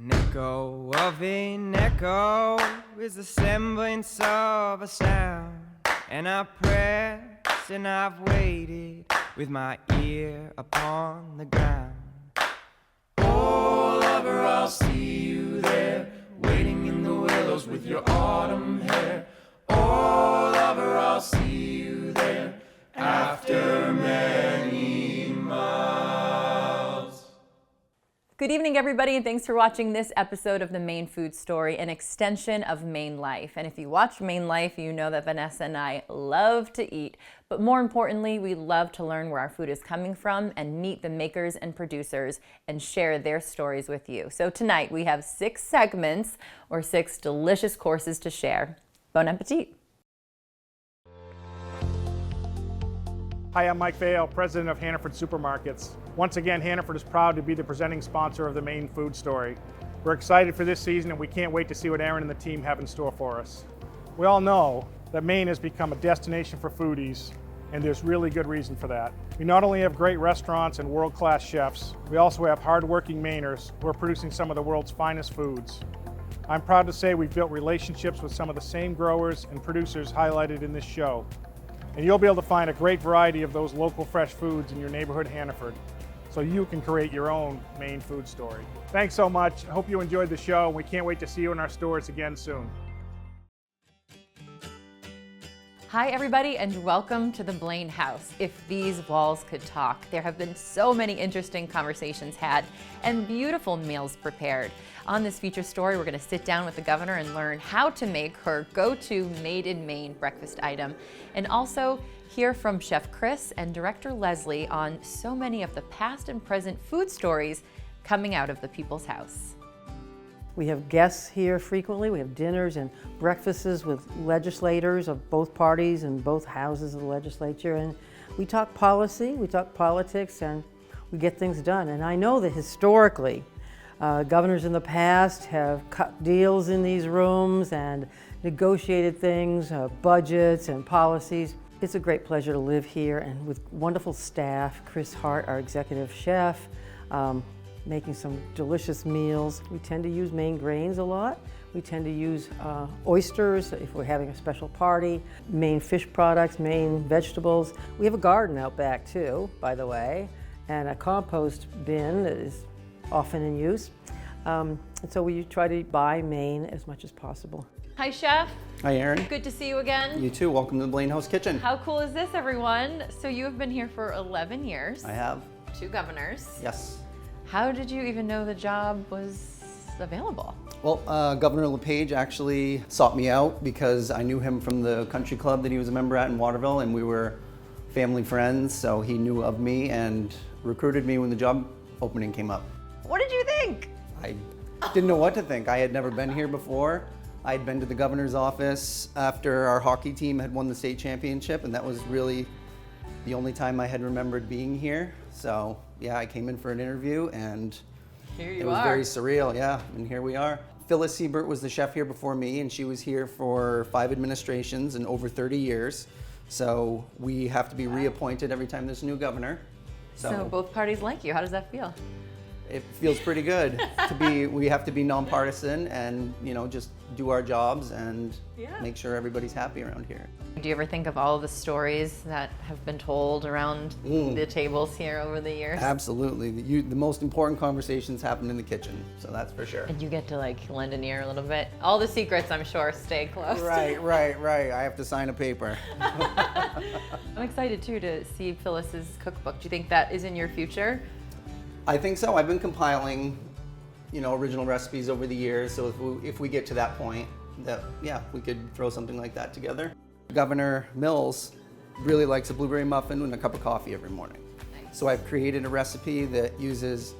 An echo of an echo is the semblance of a sound. And I press and I've waited with my ear upon the ground. Oh, lover, I'll see you there, waiting in the willows with your autumn hair. Oh, lover, I'll see you there after many miles. Good evening, everybody, and thanks for watching this episode of the Maine Food Story, an extension of Maine Life. And if you watch Maine Life, you know that Vanessa and I love to eat, but more importantly, we love to learn where our food is coming from and meet the makers and producers and share their stories with you. So tonight we have 6 segments or 6 delicious courses to share. Bon appetit. Hi, I'm Mike Vale, president of Hannaford Supermarkets. Once again, Hannaford is proud to be the presenting sponsor of the Maine Food Story. We're excited for this season and we can't wait to see what Aaron and the team have in store for us. We all know that Maine has become a destination for foodies, and there's really good reason for that. We not only have great restaurants and world-class chefs, we also have hard-working Mainers who are producing some of the world's finest foods. I'm proud to say we've built relationships with some of the same growers and producers highlighted in this show. And you'll be able to find a great variety of those local fresh foods in your neighborhood Hannaford, so you can create your own Maine food story. Thanks so much. I hope you enjoyed the show, and we can't wait to see you in our stores again soon. Hi, everybody, and welcome to the Blaine house. If these walls could talk, there have been so many interesting conversations had and beautiful meals prepared. On this feature story, we're going to sit down with the governor and learn how to make her go-to Made in Maine breakfast item, and also hear from Chef Chris and Director Leslie on so many of the past and present food stories coming out of the People's House. We have guests here frequently. We have dinners and breakfasts with legislators of both parties and both houses of the legislature. And we talk policy, we talk politics, and we get things done. And I know that historically, governors in the past have cut deals in these rooms and negotiated things, budgets and policies. It's a great pleasure to live here and with wonderful staff. Chris Hart, our executive chef, making some delicious meals. We tend to use Maine grains a lot. We tend to use oysters if we're having a special party, Maine fish products, Maine vegetables. We have a garden out back too, by the way, and a compost bin that is often in use. And so we try to buy Maine as much as possible. Hi, Chef. Hi, Aaron. Good to see you again. You too. Welcome to the Blaine House Kitchen. How cool is this, everyone? So you have been here for 11 years. I have. 2 governors. Yes. How did you even know the job was available? Well, Governor LePage actually sought me out because I knew him from the country club that he was a member at in Waterville, and we were family friends, so he knew of me and recruited me when the job opening came up. What did you think? I didn't know what to think. I had never been here before. I had been to the governor's office after our hockey team had won the state championship, and that was really the only time I had remembered being here. So yeah, I came in for an interview and it was very surreal, yeah, and here we are. Phyllis Siebert was the chef here before me, and she was here for 5 administrations and over 30 years. So we have to be reappointed every time there's a new governor. So both parties like you. How does that feel? It feels pretty good we have to be nonpartisan and, just do our jobs and make sure everybody's happy around here. Do you ever think of all of the stories that have been told around the tables here over the years? Absolutely. The most important conversations happen in the kitchen, so that's for sure. And you get to lend an ear a little bit. All the secrets, I'm sure, stay close. Right. I have to sign a paper. I'm excited too to see Phyllis's cookbook. Do you think that is in your future? I think so. I've been compiling, original recipes over the years. So if we get to that point, we could throw something like that together. Governor Mills really likes a blueberry muffin and a cup of coffee every morning. Nice. So I've created a recipe that uses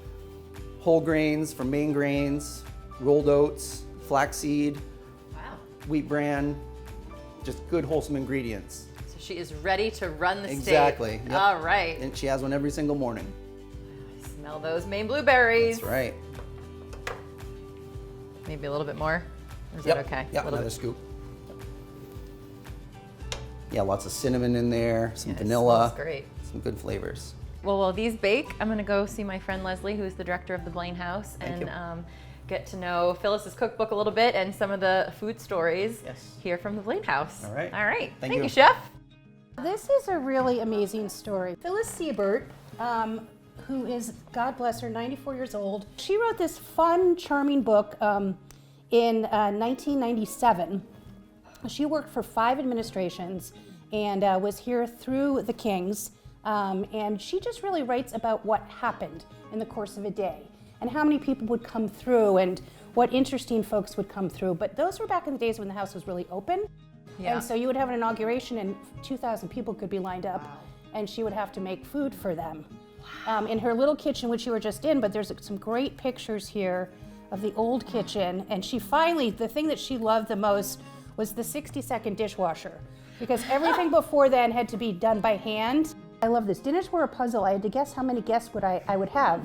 whole grains from Maine grains, rolled oats, flaxseed, wheat bran, just good wholesome ingredients. So she is ready to run the state. Exactly. Yep. All right. And she has one every single morning. Smell those Maine blueberries. That's right. Maybe a little bit more? Or is that okay? Yeah, another scoop. Yeah, lots of cinnamon in there, some vanilla. It smells great. Some good flavors. Well, while these bake, I'm gonna go see my friend Leslie, who is the director of the Blaine House, Thank you. get to know Phyllis's cookbook a little bit and some of the food stories here from the Blaine house. All right. All right. Thank you, you. Chef. This is a really amazing story. Phyllis Siebert, who is, God bless her, 94 years old, she wrote this fun, charming book in 1997. She worked for 5 administrations and was here through the Kings. And she just really writes about what happened in the course of a day and how many people would come through and what interesting folks would come through. But those were back in the days when the house was really open. Yeah. And so you would have an inauguration and 2,000 people could be lined up and she would have to make food for them. In her little kitchen, which you were just in, but there's some great pictures here of the old kitchen. And she finally, the thing that she loved the most was the 60-second dishwasher, because everything before then had to be done by hand. I love this. Dinners were a puzzle. I had to guess how many guests I would have.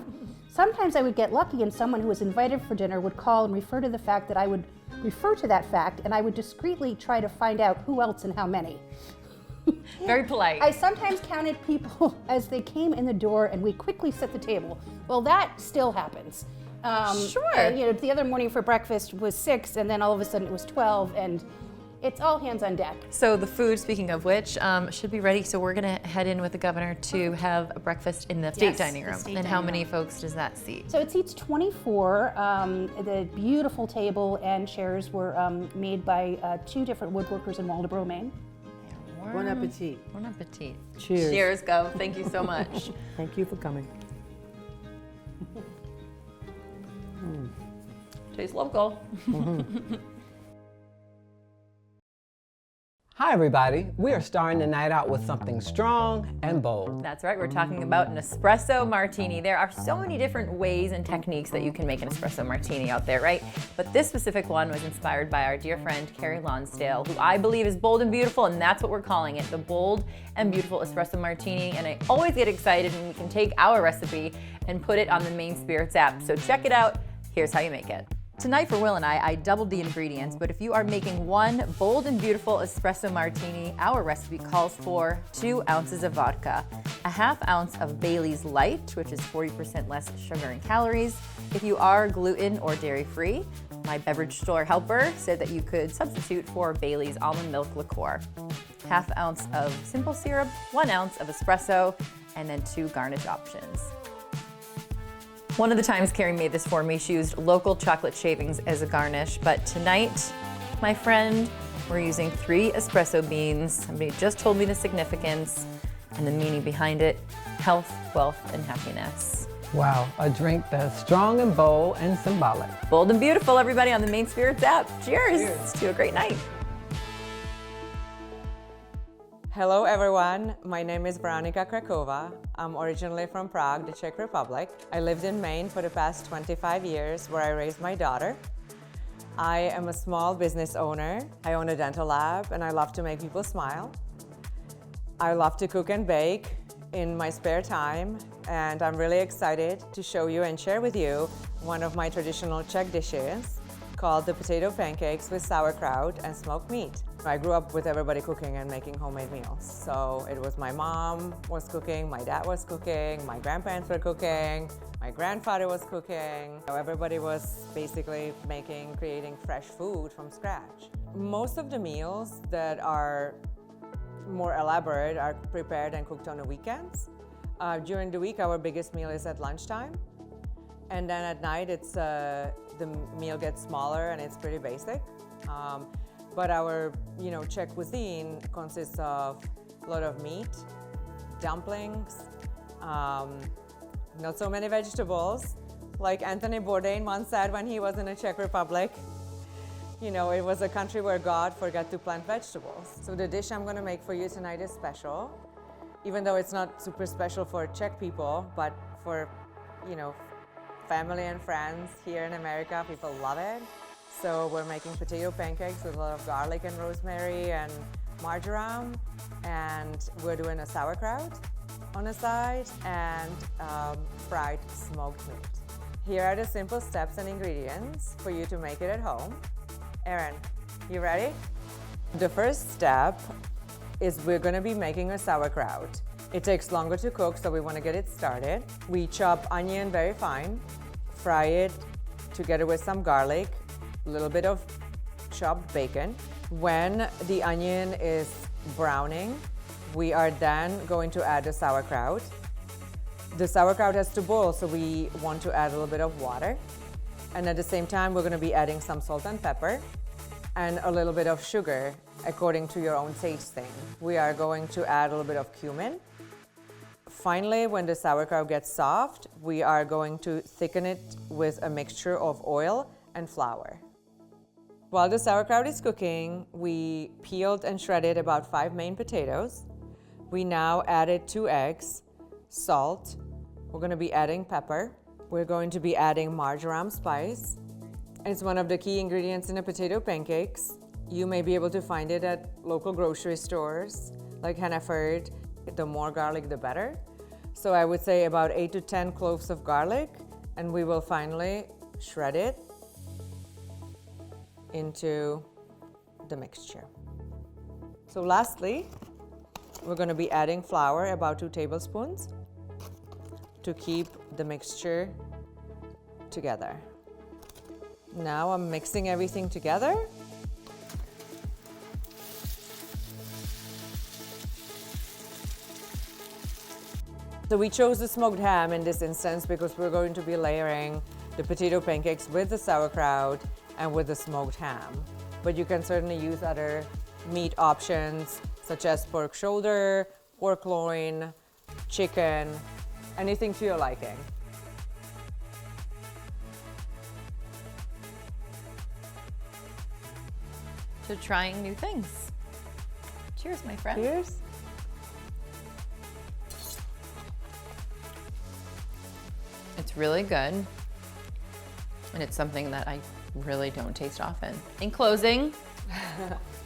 Sometimes I would get lucky and someone who was invited for dinner would call and refer to the fact that I would refer to that fact, and I would discreetly try to find out who else and how many. Very polite. I sometimes counted people as they came in the door and we quickly set the table. Well, that still happens. Sure. You know, the other morning for breakfast was 6 and then all of a sudden it was 12 and it's all hands on deck. So the food, speaking of which, should be ready. So we're gonna head in with the governor to have a breakfast in the state dining room. And how many folks does that seat? So it seats 24. The beautiful table and chairs were made by 2 different woodworkers in Waldoboro, Maine. Bon appetit. Bon appetit. Cheers. Cheers, Gov. Thank you so much. Thank you for coming. Tastes local. Hi everybody, we are starting the night out with something strong and bold. That's right, we're talking about an espresso martini. There are so many different ways and techniques that you can make an espresso martini out there, right? But this specific one was inspired by our dear friend Carrie Lonsdale, who I believe is bold and beautiful, and that's what we're calling it, the Bold and Beautiful Espresso Martini. And I always get excited when we can take our recipe and put it on the Maine Spirits app. So check it out, here's how you make it. Tonight for Will and I doubled the ingredients, but if you are making one bold and beautiful espresso martini, our recipe calls for 2 ounces of vodka, a ½ ounce of Bailey's Light, which is 40% less sugar and calories. If you are gluten or dairy free, my beverage store helper said that you could substitute for Bailey's almond milk liqueur. ½ ounce of simple syrup, 1 ounce of espresso, and then 2 garnish options. One of the times Carrie made this for me, she used local chocolate shavings as a garnish, but tonight, my friend, we're using 3 espresso beans. Somebody just told me the significance and the meaning behind it: health, wealth, and happiness. Wow, a drink that's strong and bold and symbolic. Bold and beautiful, everybody, on the Maine Spirits app. Cheers to a great night. Hello everyone, my name is Veronika Krakova. I'm originally from Prague, the Czech Republic. I lived in Maine for the past 25 years where I raised my daughter. I am a small business owner. I own a dental lab and I love to make people smile. I love to cook and bake in my spare time, and I'm really excited to show you and share with you one of my traditional Czech dishes called the potato pancakes with sauerkraut and smoked meat. I grew up with everybody cooking and making homemade meals. So it was my mom was cooking, my dad was cooking, my grandparents were cooking, my grandfather was cooking. So everybody was basically creating fresh food from scratch. Most of the meals that are more elaborate are prepared and cooked on the weekends. During the week, our biggest meal is at lunchtime. And then at night, the meal gets smaller and it's pretty basic. But our Czech cuisine consists of a lot of meat, dumplings, not so many vegetables. Like Anthony Bourdain once said when he was in the Czech Republic, it was a country where God forgot to plant vegetables. So the dish I'm going to make for you tonight is special, even though it's not super special for Czech people, but for, family and friends here in America, people love it. So we're making potato pancakes with a lot of garlic and rosemary and marjoram, and we're doing a sauerkraut on the side and fried smoked meat. Here are the simple steps and ingredients for you to make it at home. Erin, you ready? The first step is we're going to be making a sauerkraut. It takes longer to cook, so we want to get it started. We chop onion very fine, fry it together with some garlic, a little bit of chopped bacon. When the onion is browning, we are then going to add the sauerkraut. The sauerkraut has to boil, so we want to add a little bit of water. And at the same time, we're going to be adding some salt and pepper and a little bit of sugar according to your own tasting. We are going to add a little bit of cumin. Finally, when the sauerkraut gets soft, we are going to thicken it with a mixture of oil and flour. While the sauerkraut is cooking, we peeled and shredded about 5 Maine potatoes. We now added 2 eggs, salt. We're going to be adding pepper. We're going to be adding marjoram spice. It's one of the key ingredients in the potato pancakes. You may be able to find it at local grocery stores like Hannaford. The more garlic, the better. So I would say about 8 to 10 cloves of garlic, and we will finally shred it into the mixture. So lastly, we're going to be adding flour, about 2 tablespoons, to keep the mixture together. Now I'm mixing everything together. So we chose the smoked ham in this instance because we're going to be layering the potato pancakes with the sauerkraut and with the smoked ham. But you can certainly use other meat options such as pork shoulder, pork loin, chicken, anything to your liking. To trying new things. Cheers, my friend. Cheers. It's really good. And it's something that I really don't taste often. In closing,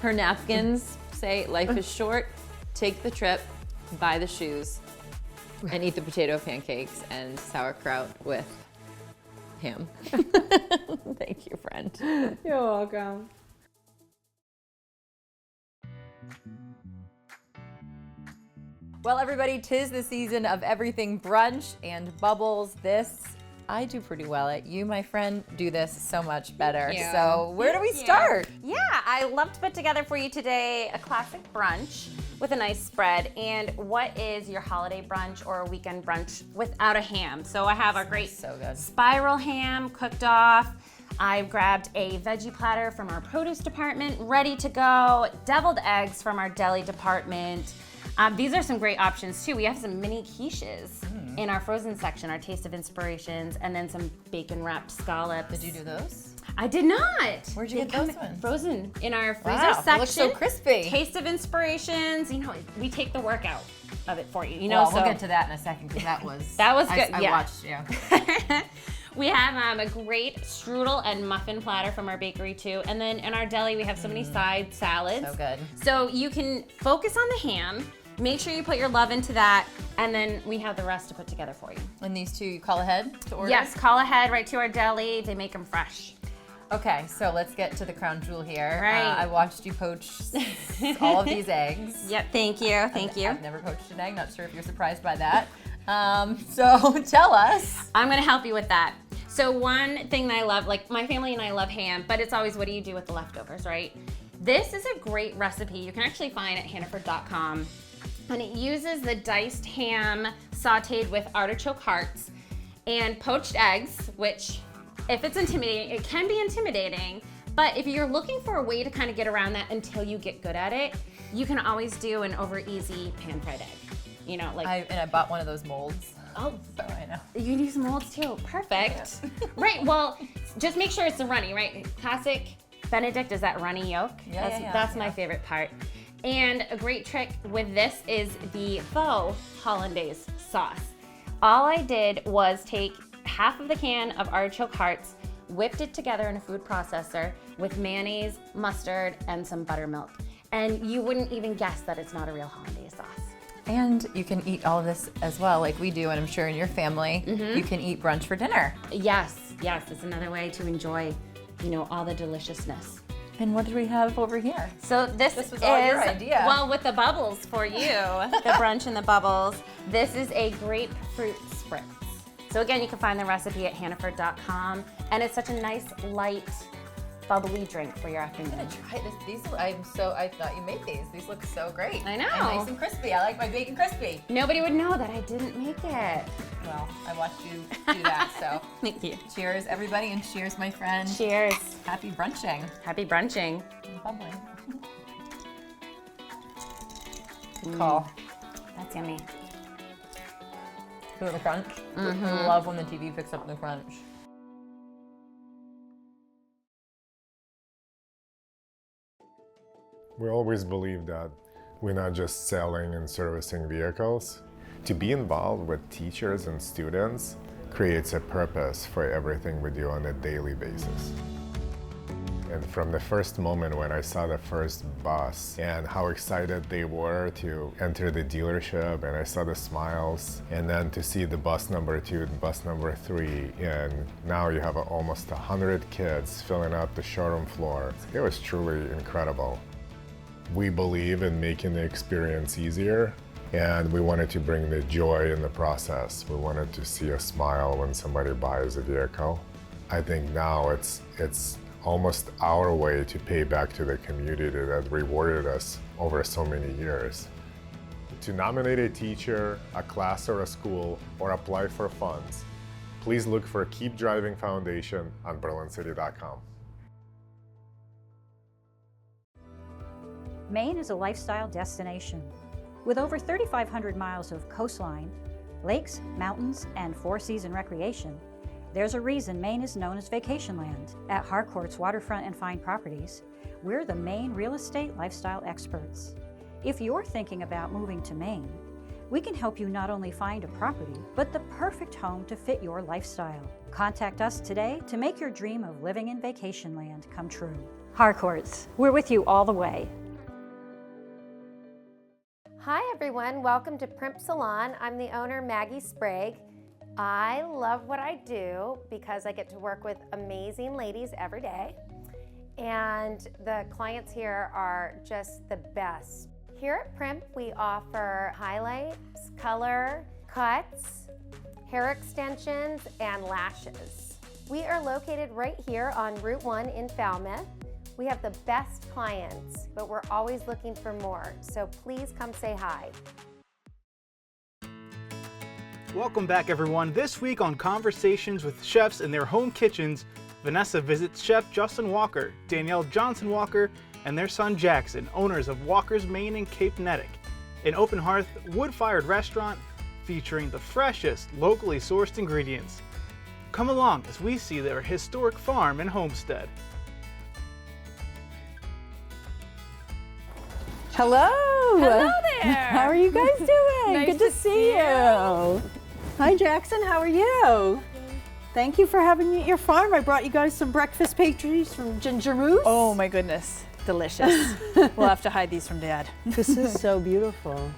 her napkins say life is short, take the trip, buy the shoes, and eat the potato pancakes and sauerkraut with ham. Thank you, friend. You're welcome. Well, everybody, 'tis the season of everything brunch and bubbles. This I do pretty well at. You, my friend, do this so much better. you. So where do we start? Yeah, I love to put together for you today a classic brunch with a nice spread. And what is your holiday brunch or a weekend brunch without a ham? So I have our great So good. spiral ham cooked off. I've grabbed a veggie platter from our produce department, ready to go. Deviled eggs from our deli department. These are some great options too. We have some mini quiches in our frozen section, our taste of inspirations, and then some bacon wrapped scallops. Did you do those? I did not. Where'd you They get come those ones? Frozen in our freezer Wow, section. they look so crispy. Taste of inspirations. You know, we take the work out of it for you. You know, Well, so we'll get to that in a second because that was That was good, I yeah. watched you. we have a great strudel and muffin platter from our bakery too. And then in our deli, we have so many side salads. So good. So you can focus on the ham. Make sure you put your love into that, and then we have the rest to put together for you. And these two you call ahead to order? Yes, call ahead right to our deli. They make them fresh. Okay, so let's get to the crown jewel here. Right. I watched you poach all of these eggs. Yep, thank you, thank you. I've never poached an egg, not sure if you're surprised by that. So tell us. I'm gonna help you with that. So one thing that I love, like my family and I love ham, but it's always what do you do with the leftovers, right? This is a great recipe you can actually find at hannaford.com. And it uses the diced ham sauteed with artichoke hearts and poached eggs, which if it's intimidating, it can be intimidating, but if you're looking for a way to kind of get around that until you get good at it, you can always do an over easy pan fried egg. You know, like I bought one of those molds. oh, So I know. you can use molds too. Perfect. Right. Well, just make sure it's a runny, right? Classic Benedict is that runny yolk. That's my favorite part. And a great trick with this is the faux hollandaise sauce. All I did was take half of the can of artichoke hearts, whipped it together in a food processor with mayonnaise, mustard, and some buttermilk. And you wouldn't even guess that it's not a real hollandaise sauce. And you can eat all of this as well, like we do, and I'm sure in your family, you can eat brunch for dinner. Yes, it's another way to enjoy, you know, all the deliciousness. And what do we have over here? So this was all your idea. Well, with the bubbles for you, the brunch and the bubbles, this is a grapefruit spritz. So again, you can find the recipe at hannaford.com, and it's such a nice, light, bubbly drink for your afternoon. I'm gonna try this. I thought you made these. These look so great. I know. And nice and crispy. I like my bacon crispy. Nobody would know that I didn't make it. Well, I watched you do that, so. Thank you. Cheers, everybody, and cheers, my friend. Cheers. Happy brunching. Happy brunching. Bubbling. Good call. That's yummy. Feel the crunch? I love when the TV picks up the crunch. We always believe that we're not just selling and servicing vehicles. To be involved with teachers and students creates a purpose for everything we do on a daily basis. And from the first moment when I saw the first bus and how excited they were to enter the dealership, and I saw the smiles, and then to see the bus number 2, bus number 3, and now you have almost 100 kids filling out the showroom floor. It was truly incredible. We believe in making the experience easier, and we wanted to bring the joy in the process. We wanted to see a smile when somebody buys a vehicle. I think now it's almost our way to pay back to the community that rewarded us over so many years. To nominate a teacher, a class or a school, or apply for funds, please look for Keep Driving Foundation on berlincity.com. Maine is a lifestyle destination. With over 3,500 miles of coastline, lakes, mountains, and four-season recreation, there's a reason Maine is known as Vacation Land. At Harcourt's Waterfront and Fine Properties, we're the Maine real estate lifestyle experts. If you're thinking about moving to Maine, we can help you not only find a property, but the perfect home to fit your lifestyle. Contact us today to make your dream of living in Vacation Land come true. Harcourt's, we're with you all the way. Hi everyone, welcome to Primp Salon. I'm the owner, Maggie Sprague. I love what I do because I get to work with amazing ladies every day, and the clients here are just the best. Here at Primp, we offer highlights, color, cuts, hair extensions, and lashes. We are located right here on Route 1 in Falmouth. We have the best clients, but we're always looking for more, so please come say hi. Welcome back, everyone. This week on Conversations with Chefs in Their Home Kitchens, Vanessa visits Chef Justin Walker, Danielle Johnson Walker, and their son Jackson, owners of Walker's Maine and Cape Nettic, an open hearth, wood-fired restaurant featuring the freshest, locally sourced ingredients. Come along as we see their historic farm and homestead. Hello! Hello there! How are you guys doing? Nice Good to see you. Hi Jackson, how are you? Thank you for having me at your farm. I brought you guys some breakfast pastries from Ginger Moose. Oh my goodness, delicious. We'll have to hide these from Dad. This is so beautiful.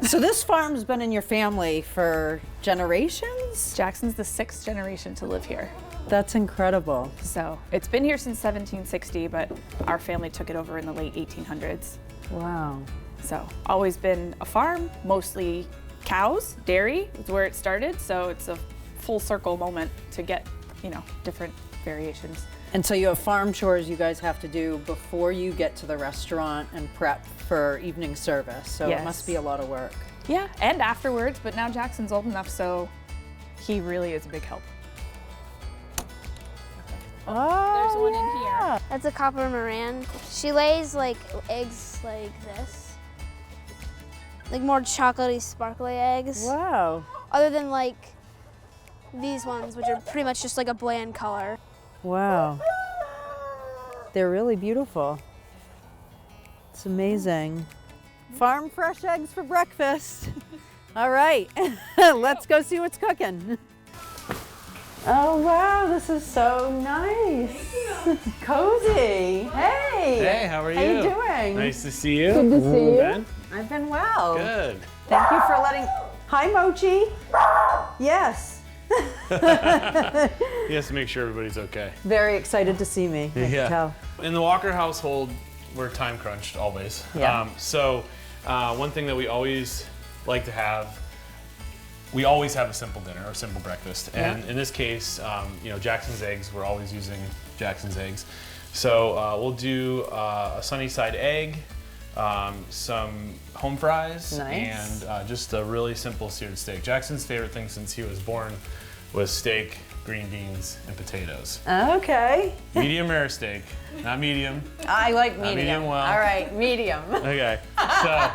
So this farm's been in your family for generations? Jackson's the 6th generation to live here. That's incredible. So it's been here since 1760, but our family took it over in the late 1800s. Wow. So always been a farm, mostly cows, dairy is where it started. So it's a full circle moment to get, different variations. And so you have farm chores you guys have to do before you get to the restaurant and prep for evening service. So Yes. It must be a lot of work. Yeah, and afterwards, but now Jackson's old enough, so he really is a big help. Oh, There's one in here. That's a copper Moran. She lays like eggs like this. Like more chocolatey, sparkly eggs. Wow. Other than like these ones, which are pretty much just like a bland color. Wow. They're really beautiful. It's amazing. Farm fresh eggs for breakfast. All right, let's go see what's cooking. Oh wow, this is so nice. It's cozy. Hey. Hey, how are you? How you doing? Nice to see you. Good to see you. Ben? I've been well. Good. Thank you for letting. Hi, Mochi. Yes. He has to make sure everybody's okay. Very excited to see me. I can tell. In the Walker household, we're time crunched always. Yeah. So one thing that we always like to have we always have a simple dinner or simple breakfast. And in this case, you know, Jackson's eggs, we're always using Jackson's eggs. So we'll do a sunny side egg, some home fries, Nice. and just a really simple seared steak. Jackson's favorite thing since he was born was steak, green beans, and potatoes. Okay. Medium rare steak, not medium. I like Not medium. medium well. All right, medium. Okay, so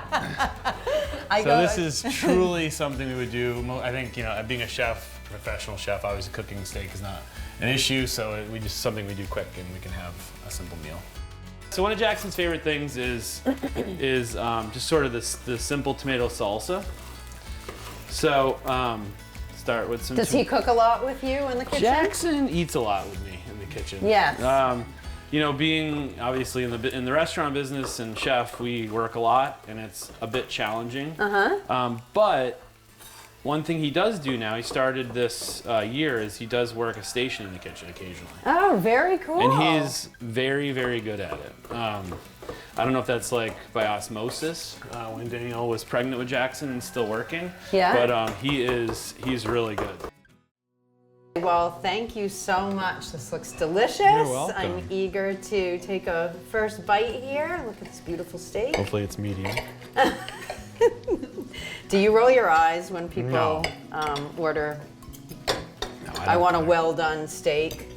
this is truly something we would do. I think, you know, being a chef, professional chef, obviously cooking steak is not an issue, so we just something we do quick and we can have a simple meal. So one of Jackson's favorite things is just sort of the simple tomato salsa. So start with some. Does he cook a lot with you in the kitchen? Jackson eats a lot with me in the kitchen. Yes. You know, being obviously in the restaurant business and chef, we work a lot and it's a bit challenging. But one thing he does do now, he started this year, is he does work a station in the kitchen occasionally. Oh, very cool. And he's very, very good at it. I don't know if that's like by osmosis, when Danielle was pregnant with Jackson and still working. Yeah. But he's really good. Well, thank you so much. This looks delicious. You're welcome. I'm eager to take a first bite here. Look at this beautiful steak. Hopefully it's medium. Do you roll your eyes when people No. Order, No, I want a well done steak?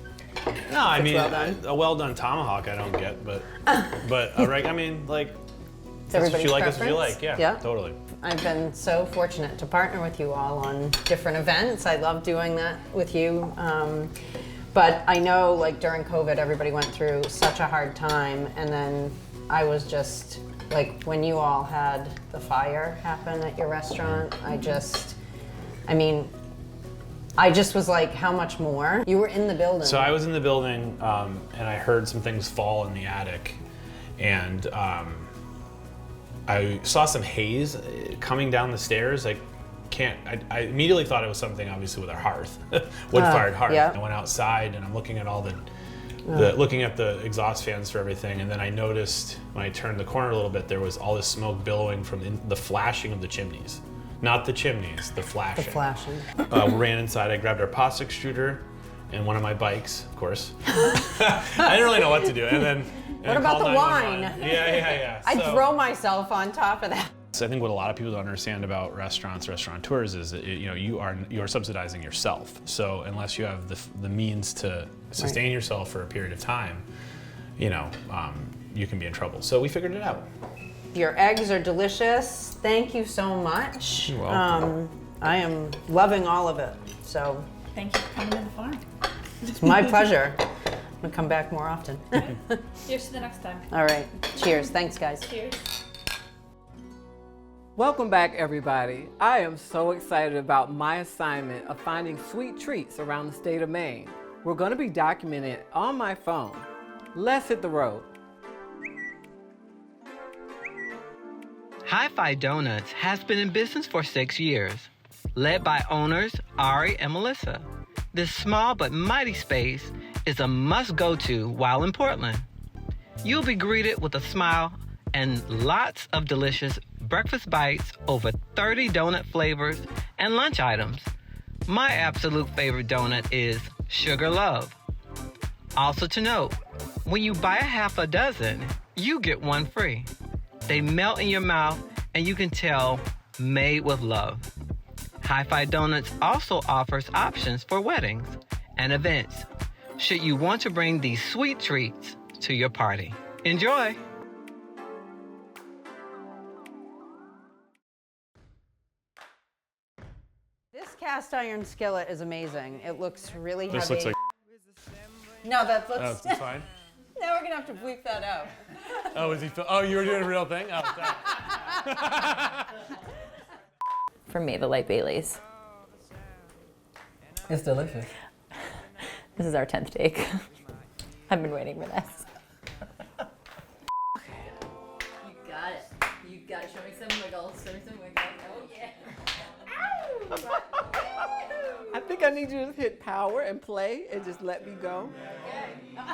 No, I mean, well done. a well done tomahawk I don't get, but I mean, like, It's that's what everybody's you like, that's what you preference. like, yeah, totally. I've been so fortunate to partner with you all on different events. I love doing that with you. But I know, like, during COVID, everybody went through such a hard time. And then I was just, like, when you all had the fire happen at your restaurant, I just was like, how much more? You were in the building. So I was in the building, and I heard some things fall in the attic, and I saw some haze coming down the stairs. I immediately thought it was something, obviously, with our hearth, wood-fired hearth. yeah. I went outside and I'm looking at all looking at the exhaust fans for everything, and then I noticed when I turned the corner a little bit, there was all this smoke billowing from the flashing of the chimneys. Not the chimneys, the flashing. The flashing. Ran inside, I grabbed our pasta extruder and one of my bikes, of course. I didn't really know what to do. And then What about the wine? Yeah. I'd throw myself on top of that. So I think what a lot of people don't understand about restaurateurs is that, you know, you are subsidizing yourself. So unless you have the means to sustain yourself for a period of time, you know, you can be in trouble. So we figured it out. Your eggs are delicious. Thank you so much. You're welcome. I am loving all of it. So Thank you for coming to the farm. it's my pleasure. I'm gonna come back more often. Here's to the next time. All right. Cheers. Thanks, guys. Cheers. Welcome back, everybody. I am so excited about my assignment of finding sweet treats around the state of Maine. We're going to be documenting it on my phone. Let's hit the road. Hi-Fi Donuts has been in business for 6 years, led by owners Ari and Melissa. This small but mighty space is a must-go-to while in Portland. You'll be greeted with a smile and lots of delicious breakfast bites, over 30 donut flavors, and lunch items. My absolute favorite donut is Sugar Love. Also to note, when you buy a half a dozen, you get one free. They melt in your mouth and you can tell made with love. Hi-Fi Donuts also offers options for weddings and events, should you want to bring these sweet treats to your party. Enjoy! This cast iron skillet is amazing. It looks really This heavy. looks like. No, that looks. Oh, it's fine. Now we're gonna have to bleep that out. Oh, you were doing a real thing? Oh, thanks. For me, the light Baileys. It's delicious. This is our 10th take. I've been waiting for this. You got it. You got it. Show me some wiggles. Show me some wiggles. Oh, yeah. I think I need you to hit power and play and just let me go. Okay.